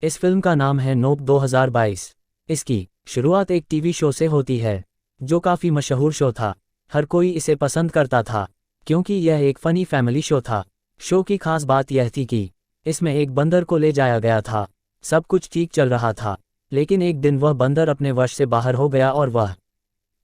इस फिल्म का नाम है नोप 2022। इसकी शुरुआत एक टीवी शो से होती है जो काफ़ी मशहूर शो था। हर कोई इसे पसंद करता था क्योंकि यह एक फ़नी फैमिली शो था। शो की खास बात यह थी कि इसमें एक बंदर को ले जाया गया था। सब कुछ ठीक चल रहा था, लेकिन एक दिन वह बंदर अपने वश से बाहर हो गया और वह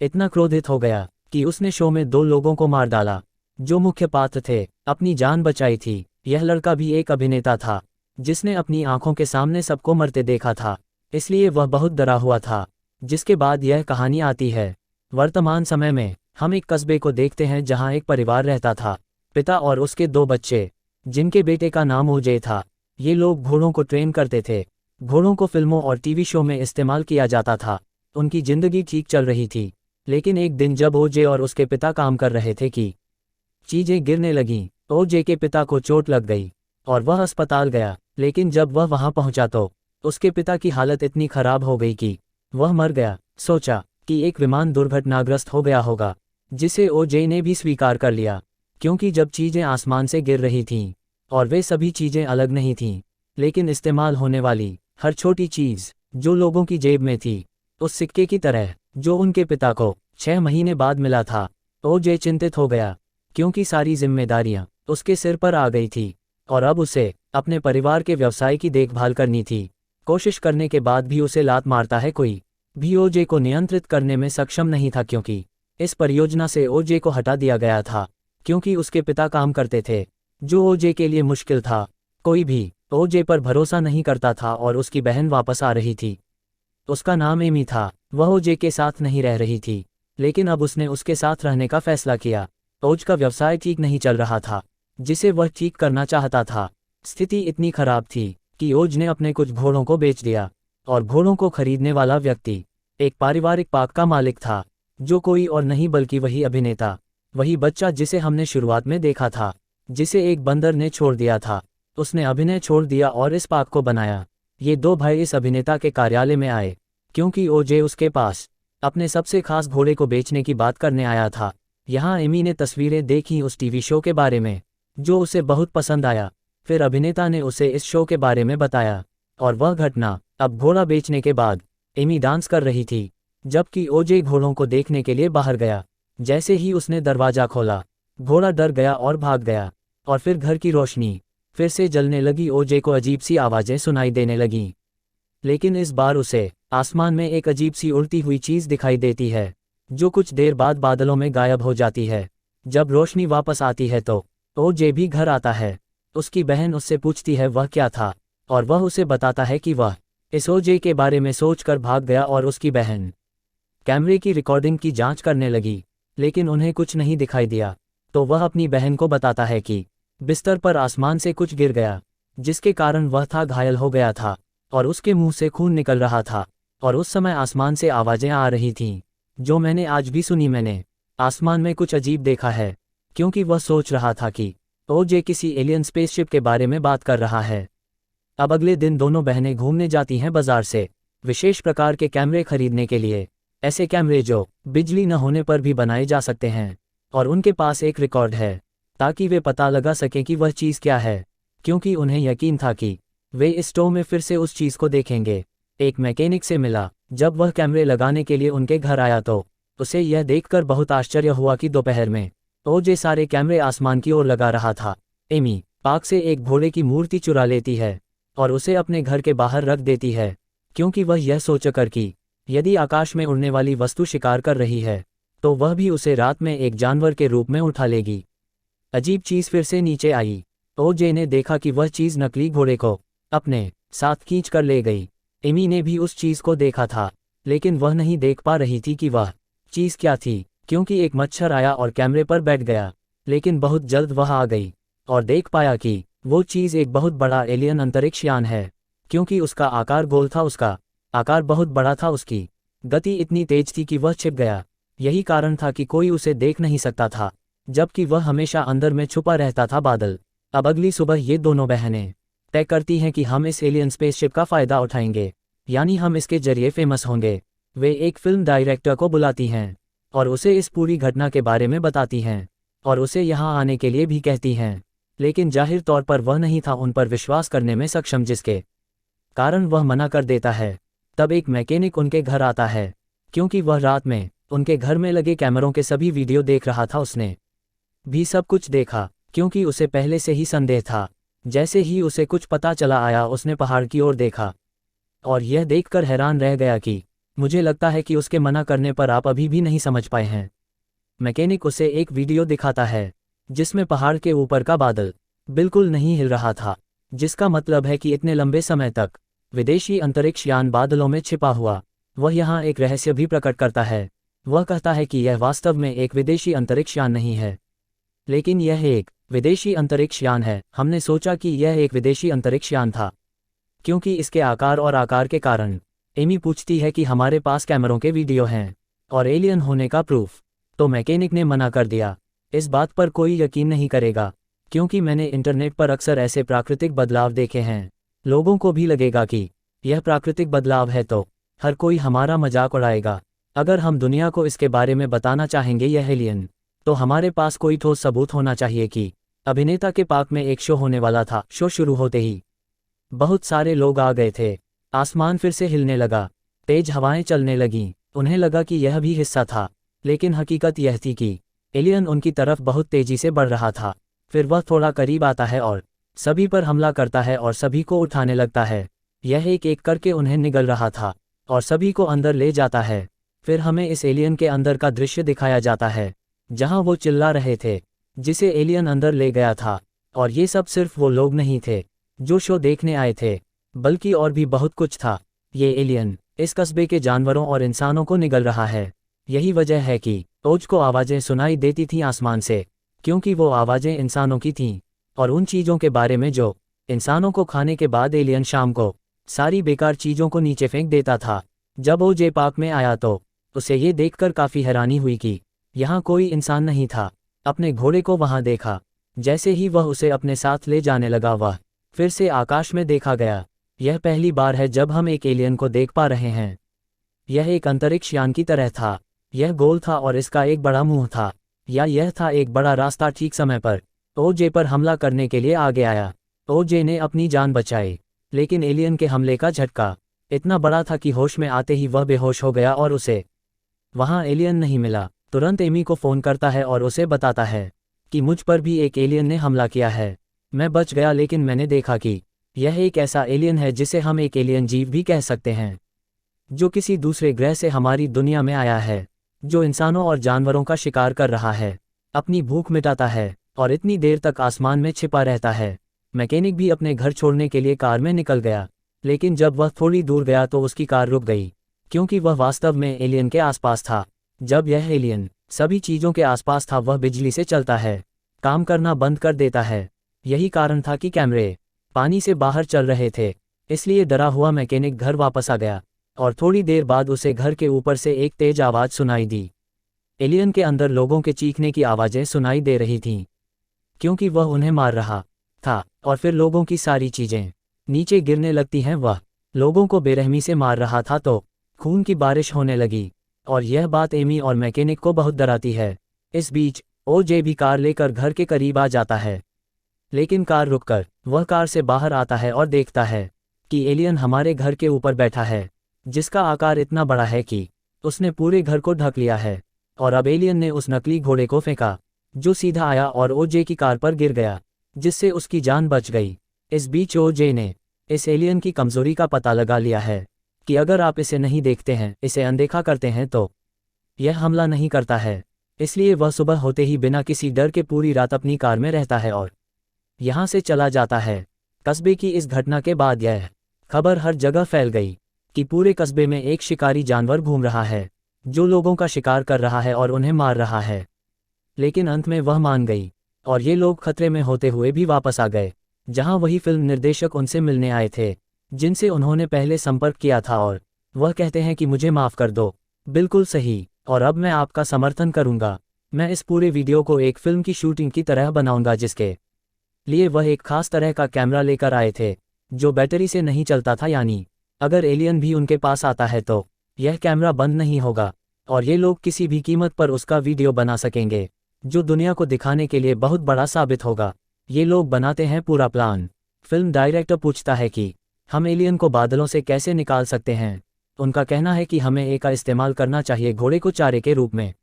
इतना क्रोधित हो गया कि उसने शो में 2 लोगों को मार डाला जो मुख्य पात्र थे। अपनी जान बचाई थी। यह लड़का भी एक अभिनेता था जिसने अपनी आंखों के सामने सबको मरते देखा था, इसलिए वह बहुत डरा हुआ था। जिसके बाद यह कहानी आती है। वर्तमान समय में हम एक कस्बे को देखते हैं जहां एक परिवार रहता था, पिता और उसके 2 बच्चे, जिनके बेटे का नाम ओजे था। ये लोग घोड़ों को ट्रेन करते थे। घोड़ों को फिल्मों और टीवी शो में इस्तेमाल किया जाता था। उनकी जिंदगी ठीक चल रही थी, लेकिन एक दिन जब ओजे और उसके पिता काम कर रहे थे कि चीजें गिरने लगीं। ओजे के पिता को चोट लग गई और वह अस्पताल गया, लेकिन जब वह वहां पहुंचा तो उसके पिता की हालत इतनी खराब हो गई कि वह मर गया। सोचा कि एक विमान दुर्घटनाग्रस्त हो गया होगा, जिसे ओजे ने भी स्वीकार कर लिया, क्योंकि जब चीजें आसमान से गिर रही थीं और वे सभी चीजें अलग नहीं थीं, लेकिन इस्तेमाल होने वाली हर छोटी चीज जो लोगों की जेब में थी, उस सिक्के की तरह जो उनके पिता को 6 महीने बाद मिला था। ओजे चिंतित हो गया क्योंकि सारी जिम्मेदारियां उसके सिर पर आ गई थी और अब उसे अपने परिवार के व्यवसाय की देखभाल करनी थी। कोशिश करने के बाद भी उसे लात मारता है कोई भी ओजे को नियंत्रित करने में सक्षम नहीं था, क्योंकि इस परियोजना से ओजे को हटा दिया गया था क्योंकि उसके पिता काम करते थे, जो ओजे के लिए मुश्किल था। कोई भी ओजे पर भरोसा नहीं करता था और उसकी बहन वापस आ रही थी। उसका नाम एमी था। वह ओजे के साथ नहीं रह रही थी, लेकिन अब उसने उसके साथ रहने का फैसला किया। ओज का व्यवसाय ठीक नहीं चल रहा था, जिसे वह ठीक करना चाहता था। स्थिति इतनी खराब थी कि ओज ने अपने कुछ घोड़ों को बेच दिया और घोड़ों को खरीदने वाला व्यक्ति एक पारिवारिक पार्क का मालिक था, जो कोई और नहीं बल्कि वही अभिनेता, वही बच्चा जिसे हमने शुरुआत में देखा था, जिसे एक बंदर ने छोड़ दिया था। उसने अभिनय छोड़ दिया और इस पार्क को बनाया। ये 2 भाई इस अभिनेता के कार्यालय में आए क्योंकि ओजे उसके पास अपने सबसे खास घोड़े को बेचने की बात करने आया था। यहाँ एमी ने तस्वीरें देखी उस टीवी शो के बारे में जो उसे बहुत पसंद आया। फिर अभिनेता ने उसे इस शो के बारे में बताया और वह घटना। अब घोड़ा बेचने के बाद एमी डांस कर रही थी, जबकि ओजे घोड़ों को देखने के लिए बाहर गया। जैसे ही उसने दरवाजा खोला, घोड़ा डर गया और भाग गया और फिर घर की रोशनी फिर से जलने लगी। ओजे को अजीब सी आवाज़ें सुनाई देने लगीं, लेकिन इस बार उसे आसमान में एक अजीब सी उड़ती हुई चीज़ दिखाई देती है जो कुछ देर बाद बादलों में गायब हो जाती है। जब रोशनी वापस आती है तो ओजे भी घर आता है। उसकी बहन उससे पूछती है वह क्या था, और वह उसे बताता है कि वह इस ओजे के बारे में सोचकर भाग गया। और उसकी बहन कैमरे की रिकॉर्डिंग की जांच करने लगी, लेकिन उन्हें कुछ नहीं दिखाई दिया। तो वह अपनी बहन को बताता है कि बिस्तर पर आसमान से कुछ गिर गया, जिसके कारण वह घायल हो गया था और उसके मुंह से खून निकल रहा था। और उस समय आसमान से आवाज़ें आ रही थीं जो मैंने आज भी सुनी। मैंने आसमान में कुछ अजीब देखा है, क्योंकि वह सोच रहा था कि ओजे किसी एलियन स्पेसशिप के बारे में बात कर रहा है। अब अगले दिन दोनों बहनें घूमने जाती हैं बाजार से विशेष प्रकार के कैमरे खरीदने के लिए, ऐसे कैमरे जो बिजली न होने पर भी बनाए जा सकते हैं। और उनके पास एक रिकॉर्ड है ताकि वे पता लगा सकें कि वह चीज़ क्या है, क्योंकि उन्हें यकीन था कि वे इस शो में फिर से उस चीज़ को देखेंगे। एक मैकेनिक से मिला। जब वह कैमरे लगाने के लिए उनके घर आया तो उसे यह देखकर बहुत आश्चर्य हुआ कि दोपहर में ओजे सारे कैमरे आसमान की ओर लगा रहा था। एमी पार्क से एक घोड़े की मूर्ति चुरा लेती है और उसे अपने घर के बाहर रख देती है, क्योंकि वह यह सोचकर कि यदि आकाश में उड़ने वाली वस्तु शिकार कर रही है तो वह भी उसे रात में एक जानवर के रूप में उठा लेगी। अजीब चीज़ फिर से नीचे आई। ओजे ने देखा कि वह चीज़ नकली घोड़े को अपने साथ खींच कर ले गई। एमी ने भी उस चीज़ को देखा था, लेकिन वह नहीं देख पा रही थी कि वह चीज़ क्या थी, क्योंकि एक मच्छर आया और कैमरे पर बैठ गया। लेकिन बहुत जल्द वह आ गई और देख पाया कि वो चीज़ एक बहुत बड़ा एलियन अंतरिक्ष यान है, क्योंकि उसका आकार गोल था, उसका आकार बहुत बड़ा था, उसकी गति इतनी तेज थी कि वह छिप गया। यही कारण था कि कोई उसे देख नहीं सकता था, जबकि वह हमेशा अंदर में छुपा रहता था, बादल। अब अगली सुबह ये दोनों बहनें तय करती हैं कि हम इस एलियन स्पेसशिप का फ़ायदा उठाएंगे, यानी हम इसके जरिए फेमस होंगे। वे एक फिल्म डायरेक्टर को बुलाती हैं और उसे इस पूरी घटना के बारे में बताती हैं और उसे यहाँ आने के लिए भी कहती हैं, लेकिन जाहिर तौर पर वह नहीं था उन पर विश्वास करने में सक्षम, जिसके कारण वह मना कर देता है। तब एक मैकेनिक उनके घर आता है, क्योंकि वह रात में उनके घर में लगे कैमरों के सभी वीडियो देख रहा था। उसने भी सब कुछ देखा, क्योंकि उसे पहले से ही संदेह था। जैसे ही उसे कुछ पता चला आया, उसने पहाड़ की ओर देखा और यह देखकर हैरान रह गया कि मुझे लगता है कि उसके मना करने पर आप अभी भी नहीं समझ पाए हैं। मैकेनिक उसे एक वीडियो दिखाता है जिसमें पहाड़ के ऊपर का बादल बिल्कुल नहीं हिल रहा था, जिसका मतलब है कि इतने लंबे समय तक विदेशी अंतरिक्ष यान बादलों में छिपा हुआ। वह यहाँ एक रहस्य भी प्रकट करता है। वह कहता है कि यह वास्तव में एक विदेशी अंतरिक्ष यान नहीं है, लेकिन यह एक विदेशी अंतरिक्ष यान है। हमने सोचा कि यह एक विदेशी अंतरिक्ष यान था क्योंकि इसके आकार और आकार के कारण। एमी पूछती है कि हमारे पास कैमरों के वीडियो हैं और एलियन होने का प्रूफ, तो मैकेनिक ने मना कर दिया। इस बात पर कोई यकीन नहीं करेगा, क्योंकि मैंने इंटरनेट पर अक्सर ऐसे प्राकृतिक बदलाव देखे हैं। लोगों को भी लगेगा कि यह प्राकृतिक बदलाव है, तो हर कोई हमारा मजाक उड़ाएगा। अगर हम दुनिया को इसके बारे में बताना चाहेंगे यह एलियन, तो हमारे पास कोई ठोस सबूत होना चाहिए कि अभिनेता के पार्क में एक शो होने वाला था। शो शुरू होते ही बहुत सारे लोग आ गए थे। आसमान फिर से हिलने लगा, तेज हवाएं चलने लगीं। उन्हें लगा कि यह भी हिस्सा था, लेकिन हकीकत यह थी कि एलियन उनकी तरफ बहुत तेजी से बढ़ रहा था। फिर वह थोड़ा करीब आता है और सभी पर हमला करता है और सभी को उठाने लगता है। यह एक एक करके उन्हें निगल रहा था और सभी को अंदर ले जाता है। फिर हमें इस एलियन के अंदर का दृश्य दिखाया जाता है, जहां वो चिल्ला रहे थे जिसे एलियन अंदर ले गया था। और ये सब सिर्फ वो लोग नहीं थे जो शो देखने आए थे, बल्कि और भी बहुत कुछ था। ये एलियन इस कस्बे के जानवरों और इंसानों को निगल रहा है। यही वजह है कि ओज को आवाज़ें सुनाई देती थीं आसमान से, क्योंकि वो आवाज़ें इंसानों की थीं और उन चीज़ों के बारे में जो इंसानों को खाने के बाद एलियन शाम को सारी बेकार चीज़ों को नीचे फेंक देता था। जब ओजे पार्क में आया तो उसे ये देखकर काफ़ी हैरानी हुई कि यहाँ कोई इंसान नहीं था। अपने घोड़े को वहाँ देखा। जैसे ही वह उसे अपने साथ ले जाने लगा, वह फिर से आकाश में देखा गया। यह पहली बार है जब हम एक एलियन को देख पा रहे हैं। यह एक अंतरिक्ष यान की तरह था। यह गोल था और इसका एक बड़ा मुंह था, या यह था एक बड़ा रास्ता। ठीक समय पर ओजे पर हमला करने के लिए आगे आया। ओजे ने अपनी जान बचाई, लेकिन एलियन के हमले का झटका इतना बड़ा था कि होश में आते ही वह बेहोश हो गया और उसे वहाँ एलियन नहीं मिला। तुरंत एमी को फ़ोन करता है और उसे बताता है कि मुझ पर भी एक एलियन ने हमला किया है। मैं बच गया, लेकिन मैंने देखा कि यह एक ऐसा एलियन है जिसे हम एक एलियन जीव भी कह सकते हैं, जो किसी दूसरे ग्रह से हमारी दुनिया में आया है, जो इंसानों और जानवरों का शिकार कर रहा है, अपनी भूख मिटाता है और इतनी देर तक आसमान में छिपा रहता है। मैकेनिक भी अपने घर छोड़ने के लिए कार में निकल गया, लेकिन जब वह थोड़ी दूर गया तो उसकी कार रुक गई, क्योंकि वह वास्तव में एलियन के आसपास था। जब यह एलियन सभी चीज़ों के आसपास था, वह बिजली से चलता है, काम करना बंद कर देता है। यही कारण था कि कैमरे पानी से बाहर चल रहे थे। इसलिए डरा हुआ मैकेनिक घर वापस आ गया और थोड़ी देर बाद उसे घर के ऊपर से एक तेज आवाज़ सुनाई दी। एलियन के अंदर लोगों के चीखने की आवाज़ें सुनाई दे रही थीं, क्योंकि वह उन्हें मार रहा था। और फिर लोगों की सारी चीज़ें नीचे गिरने लगती हैं। वह लोगों को बेरहमी से मार रहा था, तो खून की बारिश होने लगी और यह बात एमी और मैकेनिक को बहुत डराती है। इस बीच ओजे भी कार लेकर घर के करीब आ जाता है, लेकिन कार रुककर वह कार से बाहर आता है और देखता है कि एलियन हमारे घर के ऊपर बैठा है, जिसका आकार इतना बड़ा है कि उसने पूरे घर को ढक लिया है। और अब एलियन ने उस नकली घोड़े को फेंका, जो सीधा आया और ओजे की कार पर गिर गया, जिससे उसकी जान बच गई। इस बीच ओजे ने इस एलियन की कमजोरी का पता लगा लिया है कि अगर आप इसे नहीं देखते हैं, इसे अनदेखा करते हैं, तो यह हमला नहीं करता है। इसलिए वह सुबह होते ही बिना किसी डर के पूरी रात अपनी कार में रहता है और यहाँ से चला जाता है। कस्बे की इस घटना के बाद यह खबर हर जगह फैल गई कि पूरे कस्बे में एक शिकारी जानवर घूम रहा है, जो लोगों का शिकार कर रहा है और उन्हें मार रहा है। लेकिन अंत में वह मान गई और ये लोग खतरे में होते हुए भी वापस आ गए, जहां वही फिल्म निर्देशक उनसे मिलने आए थे, जिनसे उन्होंने पहले संपर्क किया था। और वह कहते हैं कि मुझे माफ़ कर दो। बिल्कुल सही, और अब मैं आपका समर्थन करूंगा। मैं इस पूरे वीडियो को एक फिल्म की शूटिंग की तरह बनाऊंगा, जिसके लिए वह एक खास तरह का कैमरा लेकर आए थे, जो बैटरी से नहीं चलता था। यानी अगर एलियन भी उनके पास आता है तो यह कैमरा बंद नहीं होगा और ये लोग किसी भी कीमत पर उसका वीडियो बना सकेंगे, जो दुनिया को दिखाने के लिए बहुत बड़ा साबित होगा। ये लोग बनाते हैं पूरा प्लान। फिल्म डायरेक्टर पूछता है कि हम एलियन को बादलों से कैसे निकाल सकते हैं? उनका कहना है कि हमें एक का इस्तेमाल करना चाहिए घोड़े को चारे के रूप में।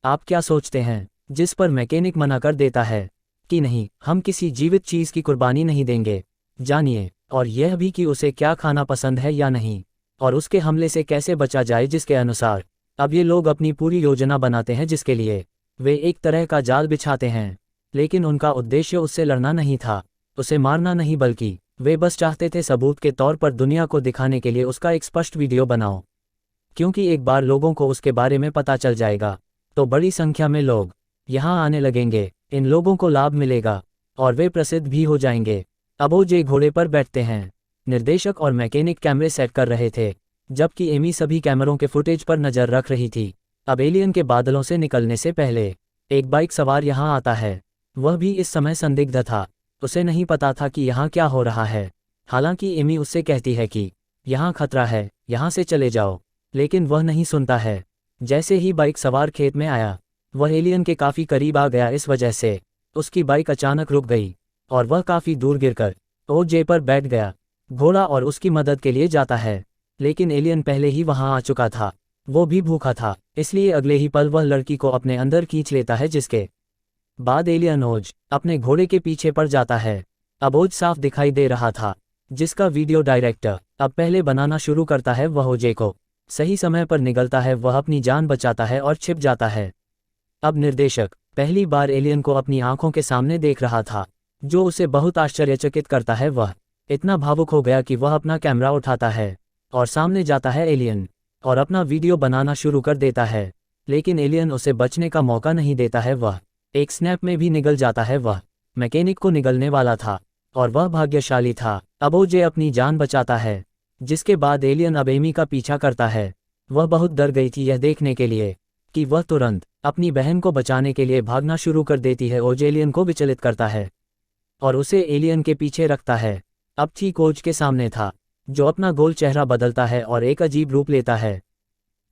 आप क्या सोचते हैं? जिस पर मैकेनिक मना कर देता है कि नहीं, हम किसी जीवित चीज की कुर्बानी नहीं देंगे। जानिए, और यह भी कि उसे क्या खाना पसंद है या नहीं, और उसके हमले से कैसे बचा जाए, जिसके अनुसार अब ये लोग अपनी पूरी योजना बनाते हैं जिसके लिए वे एक तरह का जाल बिछाते हैं। लेकिन उनका उद्देश्य उससे लड़ना नहीं था, उसे मारना नहीं, बल्कि वे बस चाहते थे सबूत के तौर पर दुनिया को दिखाने के लिए उसका एक स्पष्ट वीडियो बनाओ। क्योंकि एक बार लोगों को उसके बारे में पता चल जाएगा तो बड़ी संख्या में लोग यहाँ आने लगेंगे, इन लोगों को लाभ मिलेगा और वे प्रसिद्ध भी हो जाएंगे। अब ओजे घोड़े पर बैठते हैं। निर्देशक और मैकेनिक कैमरे सेट कर रहे थे, जबकि एमी सभी कैमरों के फुटेज पर नजर रख रही थी। अब एलियन के बादलों से निकलने से पहले एक बाइक सवार यहाँ आता है। वह भी इस समय संदिग्ध था, उसे नहीं पता था कि यहाँ क्या हो रहा है। हालांकि एमी उससे कहती है कि यहाँ खतरा है, यहाँ से चले जाओ, लेकिन वह नहीं सुनता है। जैसे ही बाइक सवार खेत में आया, वह एलियन के काफ़ी करीब आ गया। इस वजह से उसकी बाइक अचानक रुक गई और वह काफ़ी दूर गिरकर ओजे पर बैठ गया। घोड़ा और उसकी मदद के लिए जाता है, लेकिन एलियन पहले ही वहां आ चुका था। वो भी भूखा था, इसलिए अगले ही पल वह लड़की को अपने अंदर खींच लेता है, जिसके बाद एलियन ओज अपने घोड़े के पीछे पड़ जाता है। अब ओज साफ दिखाई दे रहा था, जिसका वीडियो डायरेक्टर अब पहले बनाना शुरू करता है। वह ओजे को सही समय पर निगलता है, वह अपनी जान बचाता है और छिप जाता है। अब निर्देशक पहली बार एलियन को अपनी आंखों के सामने देख रहा था, जो उसे बहुत आश्चर्यचकित करता है। वह इतना भावुक हो गया कि वह अपना कैमरा उठाता है और सामने जाता है एलियन और अपना वीडियो बनाना शुरू कर देता है। लेकिन एलियन उसे बचने का मौका नहीं देता है, वह एक स्नैप में भी निगल जाता है। वह मैकेनिक को निगलने वाला था और वह भाग्यशाली था। अब ओजे अपनी जान बचाता है, जिसके बाद एलियन अब एमी का पीछा करता है। वह बहुत डर गई थी यह देखने के लिए कि वह तुरंत अपनी बहन को बचाने के लिए भागना शुरू कर देती है। ओज एलियन को विचलित करता है और उसे एलियन के पीछे रखता है। अब ठीक ओज के सामने था, जो अपना गोल चेहरा बदलता है और एक अजीब रूप लेता है।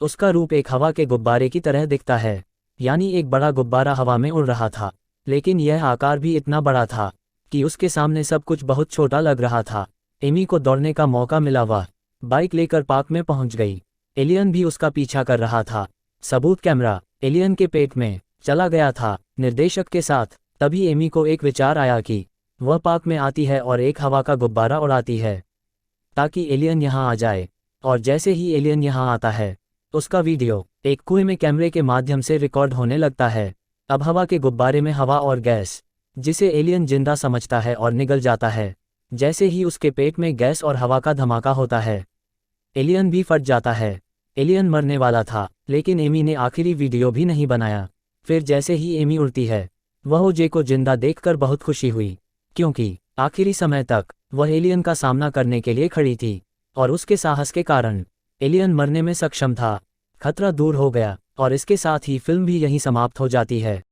उसका रूप एक हवा के गुब्बारे की तरह दिखता है, यानी एक बड़ा गुब्बारा हवा में उड़ रहा था, लेकिन यह आकार भी इतना बड़ा था कि उसके सामने सब कुछ बहुत छोटा लग रहा था। एमी को दौड़ने का मौका मिला, वह बाइक लेकर पार्क में पहुंच गई। एलियन भी उसका पीछा कर रहा था। सबूत कैमरा एलियन के पेट में चला गया था निर्देशक के साथ। तभी एमी को एक विचार आया कि वह पार्क में आती है और एक हवा का गुब्बारा उड़ाती है ताकि एलियन यहाँ आ जाए। और जैसे ही एलियन यहाँ आता है, उसका वीडियो एक कुएं में कैमरे के माध्यम से रिकॉर्ड होने लगता है। अब हवा के गुब्बारे में हवा और गैस, जिसे एलियन जिंदा समझता है और निगल जाता है। जैसे ही उसके पेट में गैस और हवा का धमाका होता है, एलियन भी फट जाता है। एलियन मरने वाला था, लेकिन एमी ने आखिरी वीडियो भी नहीं बनाया। फिर जैसे ही एमी उड़ती है, वह ओजे को जिंदा देखकर बहुत खुशी हुई, क्योंकि आखिरी समय तक वह एलियन का सामना करने के लिए खड़ी थी और उसके साहस के कारण एलियन मरने में सक्षम था। खतरा दूर हो गया और इसके साथ ही फिल्म भी यहीं समाप्त हो जाती है।